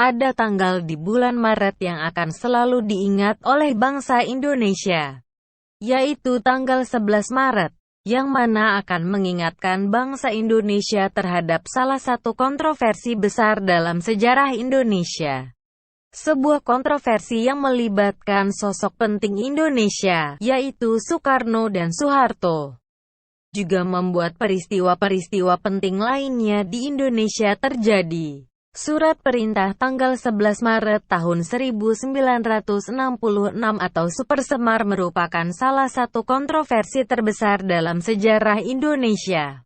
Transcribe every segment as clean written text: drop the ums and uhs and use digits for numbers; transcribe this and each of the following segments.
Ada tanggal di bulan Maret yang akan selalu diingat oleh bangsa Indonesia, yaitu tanggal 11 Maret, yang mana akan mengingatkan bangsa Indonesia terhadap salah satu kontroversi besar dalam sejarah Indonesia. Sebuah kontroversi yang melibatkan sosok penting Indonesia, yaitu Soekarno dan Soeharto. Juga membuat peristiwa-peristiwa penting lainnya di Indonesia terjadi. Surat Perintah tanggal 11 Maret tahun 1966 atau Super Semar merupakan salah satu kontroversi terbesar dalam sejarah Indonesia.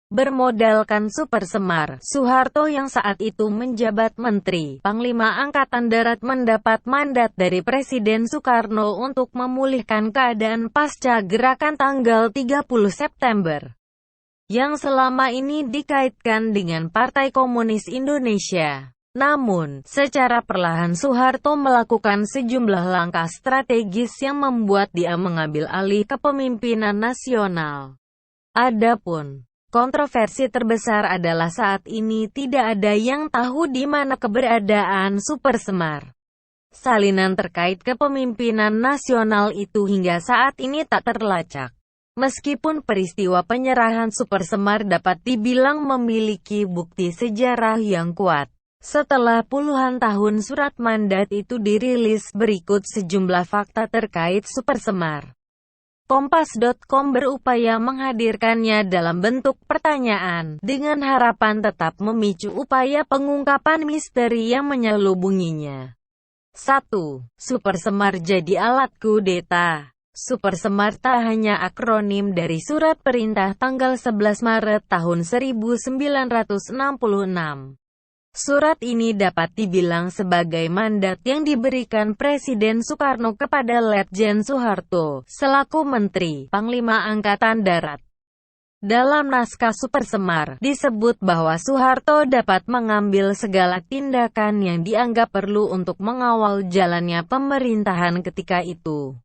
Bermodalkan Super Semar, Soeharto yang saat itu menjabat Menteri Panglima Angkatan Darat mendapat mandat dari Presiden Soekarno untuk memulihkan keadaan pasca gerakan tanggal 30 September. Yang selama ini dikaitkan dengan Partai Komunis Indonesia. Namun, secara perlahan Soeharto melakukan sejumlah langkah strategis yang membuat dia mengambil alih kepemimpinan nasional. Adapun kontroversi terbesar adalah saat ini tidak ada yang tahu di mana keberadaan Super Semar. Salinan terkait kepemimpinan nasional itu hingga saat ini tak terlacak. Meskipun peristiwa penyerahan Super Semar dapat dibilang memiliki bukti sejarah yang kuat, setelah puluhan tahun surat mandat itu dirilis, berikut sejumlah fakta terkait Super Semar. Kompas.com berupaya menghadirkannya dalam bentuk pertanyaan, dengan harapan tetap memicu upaya pengungkapan misteri yang menyelubunginya. 1. Super Semar jadi alat kudeta. Super Semar tak hanya akronim dari Surat Perintah tanggal 11 Maret tahun 1966. Surat ini dapat dibilang sebagai mandat yang diberikan Presiden Soekarno kepada Letjen Soeharto, selaku Menteri Panglima Angkatan Darat. Dalam naskah Super Semar, disebut bahwa Soeharto dapat mengambil segala tindakan yang dianggap perlu untuk mengawal jalannya pemerintahan ketika itu.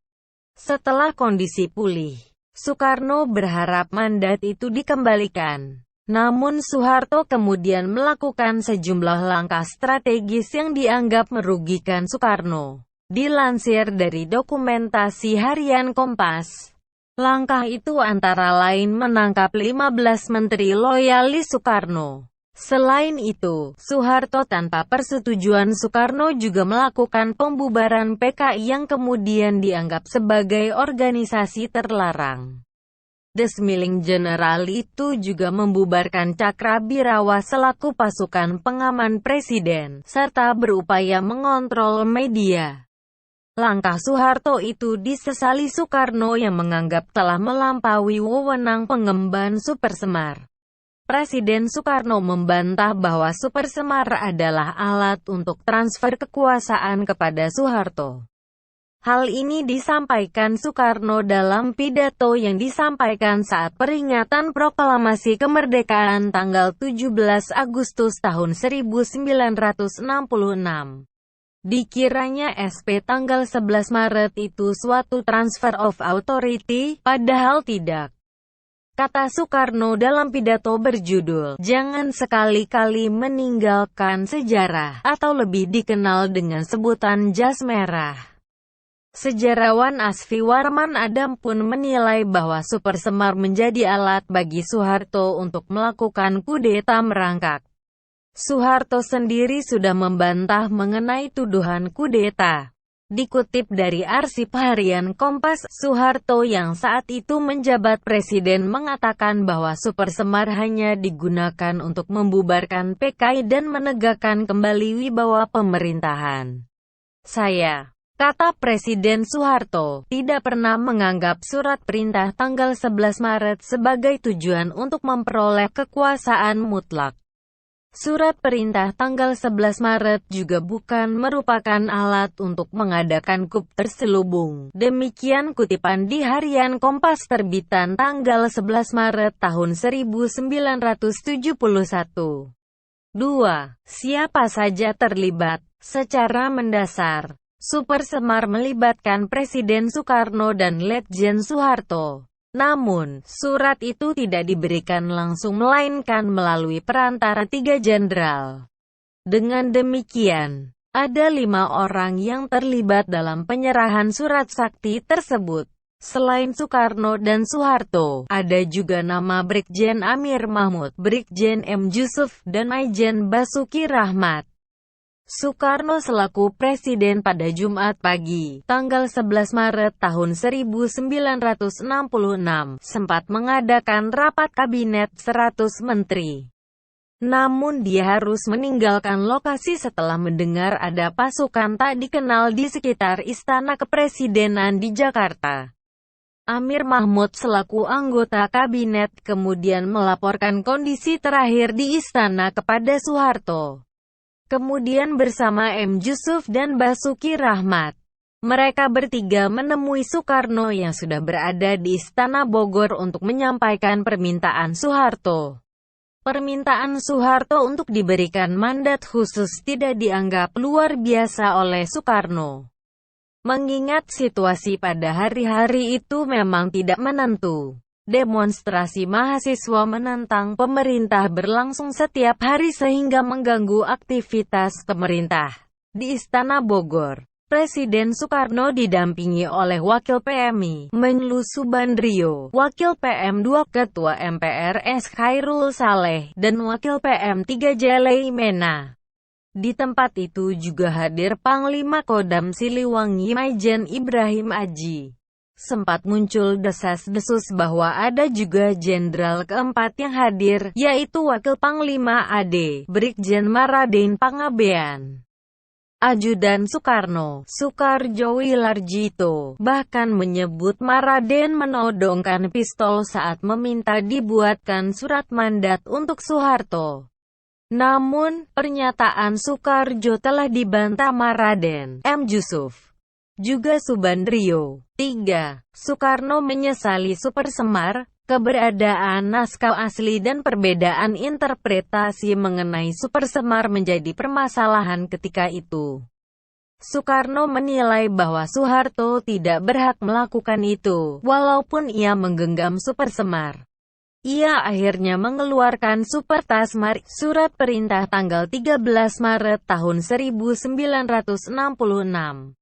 Setelah kondisi pulih, Soekarno berharap mandat itu dikembalikan. Namun Soeharto kemudian melakukan sejumlah langkah strategis yang dianggap merugikan Soekarno. Dilansir dari dokumentasi harian Kompas, langkah itu antara lain menangkap 15 menteri loyalis Soekarno. Selain itu, Soeharto tanpa persetujuan Soekarno juga melakukan pembubaran PKI yang kemudian dianggap sebagai organisasi terlarang. Desmiling General itu juga membubarkan Cakrabirawa selaku pasukan pengaman presiden, serta berupaya mengontrol media. Langkah Soeharto itu disesali Soekarno yang menganggap telah melampaui wewenang pengemban Super Semar. Presiden Soekarno membantah bahwa Super Semar adalah alat untuk transfer kekuasaan kepada Soeharto. Hal ini disampaikan Soekarno dalam pidato yang disampaikan saat peringatan proklamasi kemerdekaan tanggal 17 Agustus tahun 1966. Dikiranya SP tanggal 11 Maret itu suatu transfer of authority, padahal tidak. Kata Soekarno dalam pidato berjudul, "Jangan sekali-kali meninggalkan sejarah," atau lebih dikenal dengan sebutan jas merah. Sejarawan Asfi Warman Adam pun menilai bahwa Super Semar menjadi alat bagi Soeharto untuk melakukan kudeta merangkak. Soeharto sendiri sudah membantah mengenai tuduhan kudeta. Dikutip dari arsip harian Kompas, Soeharto yang saat itu menjabat presiden mengatakan bahwa Super Semar hanya digunakan untuk membubarkan PKI dan menegakkan kembali wibawa pemerintahan. Kata Presiden Soeharto, tidak pernah menganggap Surat Perintah tanggal 11 Maret sebagai tujuan untuk memperoleh kekuasaan mutlak. Surat Perintah tanggal 11 Maret juga bukan merupakan alat untuk mengadakan kup terselubung. Demikian kutipan di harian Kompas terbitan tanggal 11 Maret tahun 1971. 2. Siapa saja terlibat? Secara mendasar, Super Semar melibatkan Presiden Soekarno dan Letjen Soeharto. Namun, surat itu tidak diberikan langsung melainkan melalui perantara 3 jenderal. Dengan demikian, ada 5 orang yang terlibat dalam penyerahan surat sakti tersebut. Selain Soekarno dan Soeharto, ada juga nama Brigjen Amir Mahmud, Brigjen M. Yusuf, dan Maijen Basuki Rahmat. Soekarno selaku presiden pada Jumat pagi, tanggal 11 Maret tahun 1966, sempat mengadakan rapat kabinet 100 menteri. Namun dia harus meninggalkan lokasi setelah mendengar ada pasukan tak dikenal di sekitar Istana Kepresidenan di Jakarta. Amir Mahmud selaku anggota kabinet kemudian melaporkan kondisi terakhir di istana kepada Soeharto. Kemudian bersama M. Yusuf dan Basuki Rahmat, mereka bertiga menemui Soekarno yang sudah berada di Istana Bogor untuk menyampaikan permintaan Soeharto. Permintaan Soeharto untuk diberikan mandat khusus tidak dianggap luar biasa oleh Soekarno. Mengingat situasi pada hari-hari itu memang tidak menentu. Demonstrasi mahasiswa menentang pemerintah berlangsung setiap hari sehingga mengganggu aktivitas pemerintah. Di Istana Bogor, Presiden Soekarno didampingi oleh Wakil PMI, Menlu Subandrio, Wakil PM2 Ketua MPR S. Khairul Saleh, dan Wakil PM3 Jelei Mena. Di tempat itu juga hadir Panglima Kodam Siliwangi Maijen Ibrahim Aji. Sempat muncul desas-desus bahwa ada juga jenderal keempat yang hadir, yaitu Wakil Panglima AD, Brigjen Maradén Pangabean. Ajudan Soekarno, Soekarjo Wilarjito, bahkan menyebut Maradén menodongkan pistol saat meminta dibuatkan surat mandat untuk Soeharto. Namun, pernyataan Soekarjo telah dibantah Maradén, M. Yusuf, juga Subandrio. 3. Soekarno menyesali Supersemar, keberadaan naskah asli dan perbedaan interpretasi mengenai Supersemar menjadi permasalahan ketika itu. Soekarno menilai bahwa Soeharto tidak berhak melakukan itu, walaupun ia menggenggam Supersemar. Ia akhirnya mengeluarkan Supertasmar, surat perintah tanggal 13 Maret tahun 1966.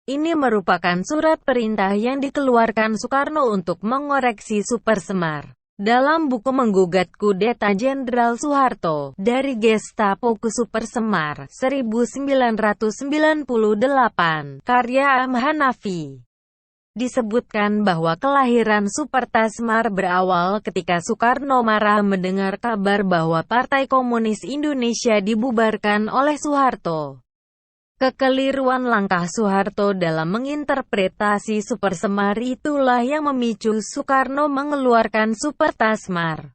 Ini merupakan surat perintah yang dikeluarkan Soekarno untuk mengoreksi Supersemar. Dalam buku Menggugat Kudeta Jenderal Soeharto, dari Gestapo ke Supersemar, 1998, karya M. Hanafi, disebutkan bahwa kelahiran Supertasmar berawal ketika Soekarno marah mendengar kabar bahwa Partai Komunis Indonesia dibubarkan oleh Soeharto. Kekeliruan langkah Soeharto dalam menginterpretasi Supersemar itulah yang memicu Soekarno mengeluarkan Supertasmar.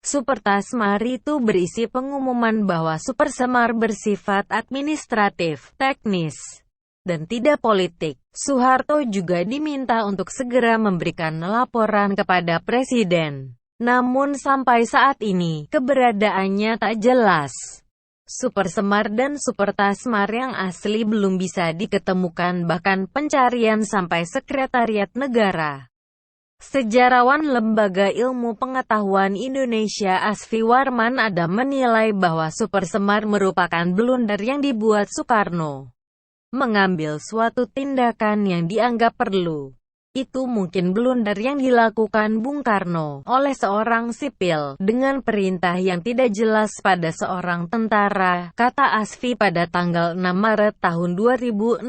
Supertasmar itu berisi pengumuman bahwa Supersemar bersifat administratif, teknis, dan tidak politik. Soeharto juga diminta untuk segera memberikan laporan kepada Presiden. Namun sampai saat ini, keberadaannya tak jelas. Supersemar dan Supertasmar yang asli belum bisa diketemukan, bahkan pencarian sampai Sekretariat Negara. Sejarawan Lembaga Ilmu Pengetahuan Indonesia Asfi Warman Adam menilai bahwa Supersemar merupakan blunder yang dibuat Soekarno. Mengambil suatu tindakan yang dianggap perlu. Itu mungkin blunder yang dilakukan Bung Karno oleh seorang sipil, dengan perintah yang tidak jelas pada seorang tentara, kata Asfi pada tanggal 6 Maret tahun 2016.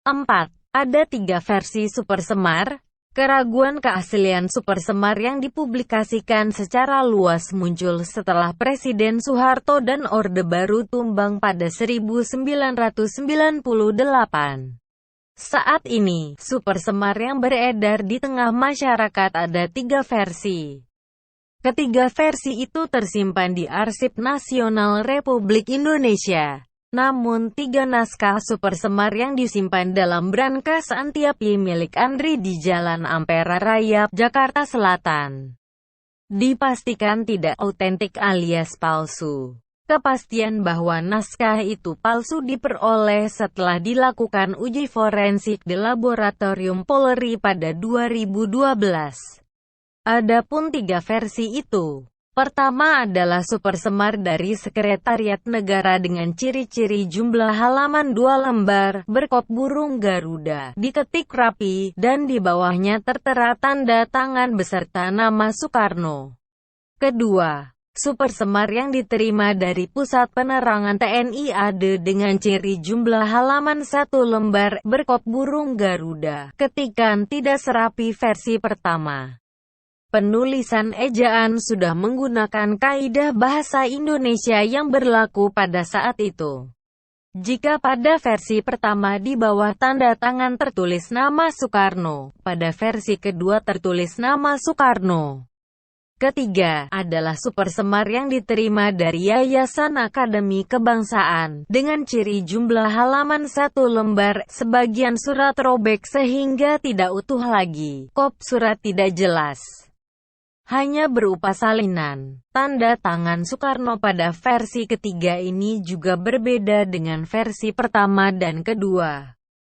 4. Ada 3 versi Supersemar. Keraguan keaslian Supersemar yang dipublikasikan secara luas muncul setelah Presiden Soeharto dan Orde Baru tumbang pada 1998. Saat ini, Supersemar yang beredar di tengah masyarakat ada 3 versi. Ketiga versi itu tersimpan di Arsip Nasional Republik Indonesia. Namun 3 naskah Supersemar yang disimpan dalam brankas anti-api milik Andri di Jalan Ampera Raya, Jakarta Selatan, dipastikan tidak autentik alias palsu. Kepastian bahwa naskah itu palsu diperoleh setelah dilakukan uji forensik di Laboratorium Polri pada 2012. Adapun 3 versi itu Pertama adalah super semar dari Sekretariat Negara dengan ciri-ciri jumlah halaman 2 lembar, berkop burung Garuda, diketik rapi, dan di bawahnya tertera tanda tangan beserta nama Soekarno. Kedua, super semar yang diterima dari Pusat Penerangan TNI AD dengan ciri jumlah halaman 1 lembar, berkop burung Garuda, ketikan tidak serapi versi pertama. Penulisan ejaan sudah menggunakan kaidah bahasa Indonesia yang berlaku pada saat itu. Jika pada versi pertama di bawah tanda tangan tertulis nama Soekarno, pada versi kedua tertulis nama Soekarno. Ketiga, adalah super semar yang diterima dari Yayasan Akademi Kebangsaan, dengan ciri jumlah halaman 1 lembar, sebagian surat robek sehingga tidak utuh lagi, kop surat tidak jelas. Hanya berupa salinan. Tanda tangan Soekarno pada versi ketiga ini juga berbeda dengan versi pertama dan kedua.